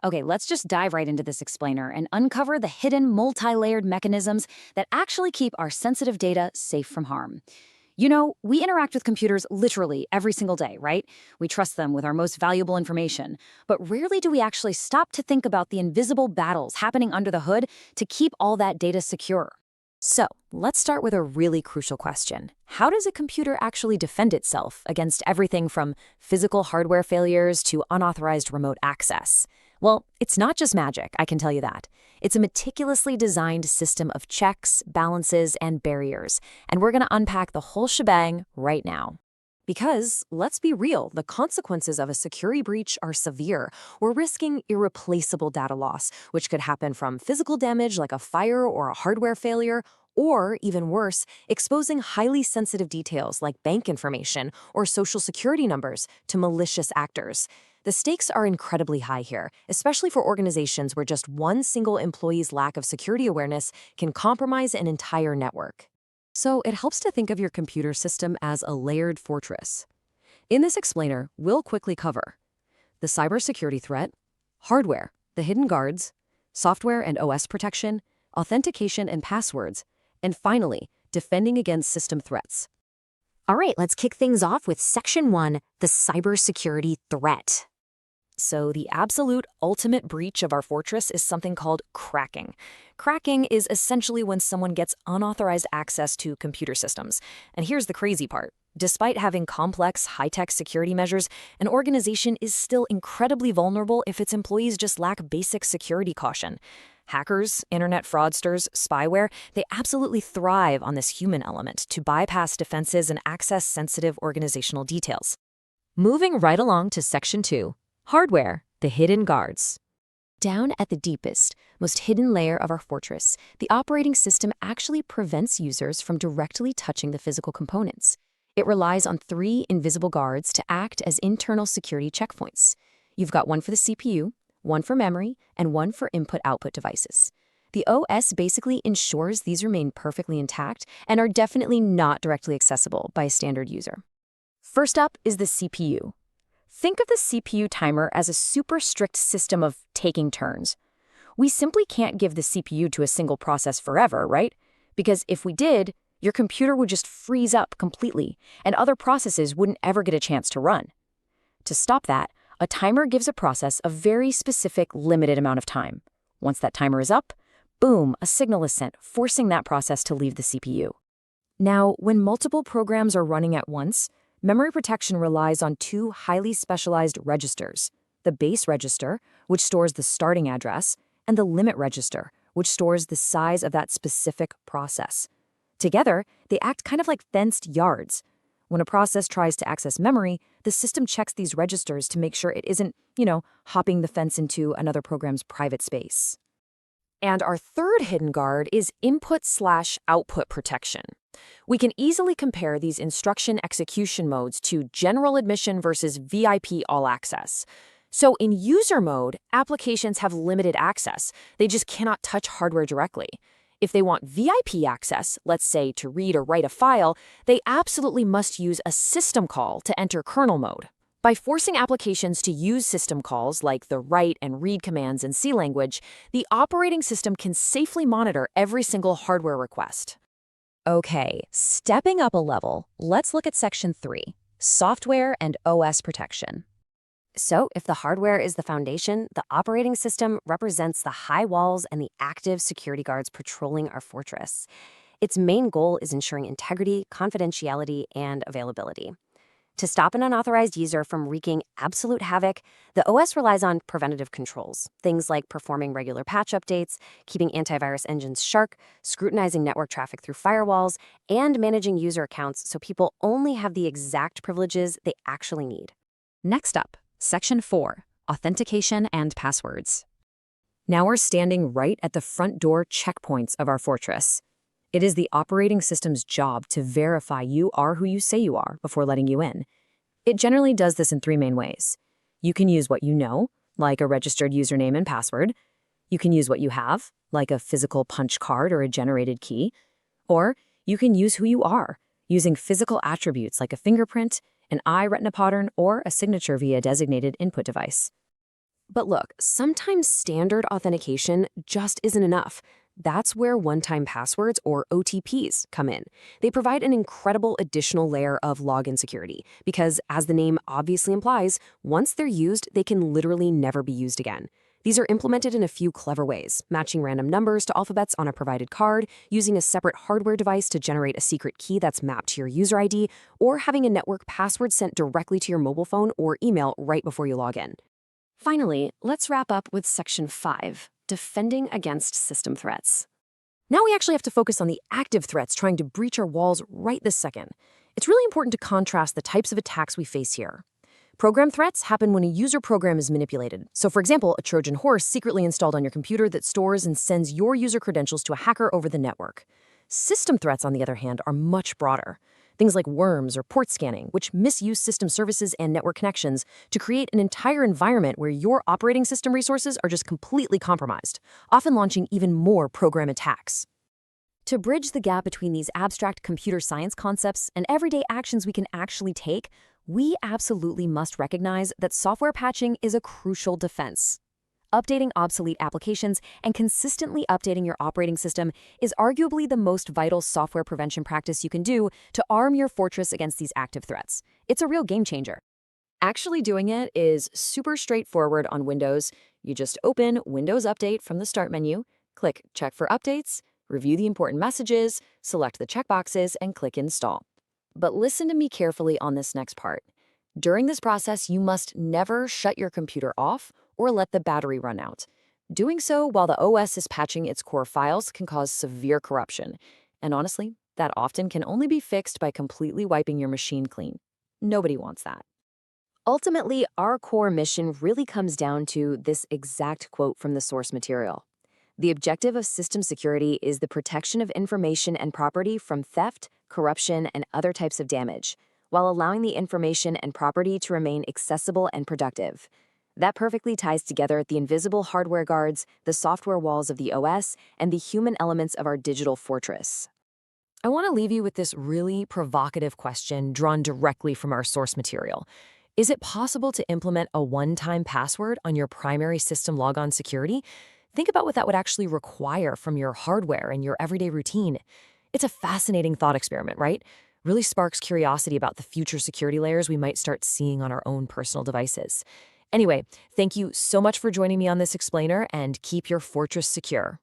Okay, let's just dive right into this explainer and uncover the hidden multi-layered mechanisms that actually keep our sensitive data safe from harm. You know, we interact with computers literally every single day, right? We trust them with our most valuable information, but rarely do we actually stop to think about the invisible battles happening under the hood to keep all that data secure. So, let's start with a really crucial question. How does a computer actually defend itself against everything from physical hardware failures to unauthorized remote access? Well, it's not just magic, I can tell you that. It's a meticulously designed system of checks, balances, and barriers, and we're going to unpack the whole shebang right now. Because, let's be real, the consequences of a security breach are severe. We're risking irreplaceable data loss, which could happen from physical damage like a fire or a hardware failure, or, even worse, exposing highly sensitive details like bank information or social security numbers to malicious actors. The stakes are incredibly high here, especially for organizations where just one single employee's lack of security awareness can compromise an entire network. So it helps to think of your computer system as a layered fortress. In this explainer, we'll quickly cover the cybersecurity threat, hardware, the hidden guards, software and OS protection, authentication and passwords, and finally, defending against system threats. All right, let's kick things off with Section 1, the cybersecurity threat. So the absolute ultimate breach of our fortress is something called cracking. Cracking is essentially when someone gets unauthorized access to computer systems. And here's the crazy part. Despite having complex, high-tech security measures, an organization is still incredibly vulnerable if its employees just lack basic security caution. Hackers, internet fraudsters, spyware, they absolutely thrive on this human element to bypass defenses and access sensitive organizational details. Moving right along to Section 2. Hardware, the hidden guards. Down at the deepest, most hidden layer of our fortress, the operating system actually prevents users from directly touching the physical components. It relies on 3 invisible guards to act as internal security checkpoints. You've got one for the CPU, one for memory, and one for input-output devices. The OS basically ensures these remain perfectly intact and are definitely not directly accessible by a standard user. First up is the CPU. Think of the CPU timer as a super strict system of taking turns. We simply can't give the CPU to a single process forever, right? Because if we did, your computer would just freeze up completely, and other processes wouldn't ever get a chance to run. To stop that, a timer gives a process a very specific, limited amount of time. Once that timer is up, boom, a signal is sent, forcing that process to leave the CPU. Now, when multiple programs are running at once, memory protection relies on 2 highly specialized registers, the base register, which stores the starting address, and the limit register, which stores the size of that specific process. Together, they act kind of like fenced yards. When a process tries to access memory, the system checks these registers to make sure it isn't, hopping the fence into another program's private space. And our third hidden guard is input/output protection. We can easily compare these instruction execution modes to general admission versus VIP all access. So in user mode, applications have limited access. They just cannot touch hardware directly. If they want VIP access, let's say to read or write a file, they absolutely must use a system call to enter kernel mode. By forcing applications to use system calls like the write and read commands in C language, the operating system can safely monitor every single hardware request. Okay, stepping up a level, let's look at Section 3, software and OS protection. So, if the hardware is the foundation, the operating system represents the high walls and the active security guards patrolling our fortress. Its main goal is ensuring integrity, confidentiality, and availability. To stop an unauthorized user from wreaking absolute havoc, the OS relies on preventative controls, things like performing regular patch updates, keeping antivirus engines sharp, scrutinizing network traffic through firewalls, and managing user accounts so people only have the exact privileges they actually need. Next up, Section 4, authentication and passwords. Now we're standing right at the front door checkpoints of our fortress. It is the operating system's job to verify you are who you say you are before letting you in. It generally does this in 3 main ways. You can use what you know, like a registered username and password. You can use what you have, like a physical punch card or a generated key. Or you can use who you are, using physical attributes like a fingerprint, an eye retina pattern, or a signature via a designated input device. But look, sometimes standard authentication just isn't enough. That's where one-time passwords, or OTPs, come in. They provide an incredible additional layer of login security because, as the name obviously implies, once they're used, they can literally never be used again. These are implemented in a few clever ways, matching random numbers to alphabets on a provided card, using a separate hardware device to generate a secret key that's mapped to your user ID, or having a network password sent directly to your mobile phone or email right before you log in. Finally, let's wrap up with Section 5, Defending Against System Threats. Now we actually have to focus on the active threats trying to breach our walls right this second. It's really important to contrast the types of attacks we face here. Program threats happen when a user program is manipulated. So for example, a Trojan horse secretly installed on your computer that stores and sends your user credentials to a hacker over the network. System threats, on the other hand, are much broader. Things like worms or port scanning, which misuse system services and network connections to create an entire environment where your operating system resources are just completely compromised, often launching even more program attacks. To bridge the gap between these abstract computer science concepts and everyday actions we can actually take, we absolutely must recognize that software patching is a crucial defense. Updating obsolete applications and consistently updating your operating system is arguably the most vital software prevention practice you can do to arm your fortress against these active threats. It's a real game changer. Actually doing it is super straightforward on Windows. You just open Windows Update from the Start menu, click Check for Updates, review the important messages, select the checkboxes, and click Install. But listen to me carefully on this next part. During this process, you must never shut your computer off or let the battery run out. Doing so while the OS is patching its core files can cause severe corruption. And honestly, that often can only be fixed by completely wiping your machine clean. Nobody wants that. Ultimately, our core mission really comes down to this exact quote from the source material. The objective of system security is the protection of information and property from theft, corruption, and other types of damage, while allowing the information and property to remain accessible and productive. That perfectly ties together the invisible hardware guards, the software walls of the OS, and the human elements of our digital fortress. I want to leave you with this really provocative question drawn directly from our source material. Is it possible to implement a one-time password on your primary system logon security? Think about what that would actually require from your hardware and your everyday routine. It's a fascinating thought experiment, right? Really sparks curiosity about the future security layers we might start seeing on our own personal devices. Anyway, thank you so much for joining me on this explainer, and keep your fortress secure.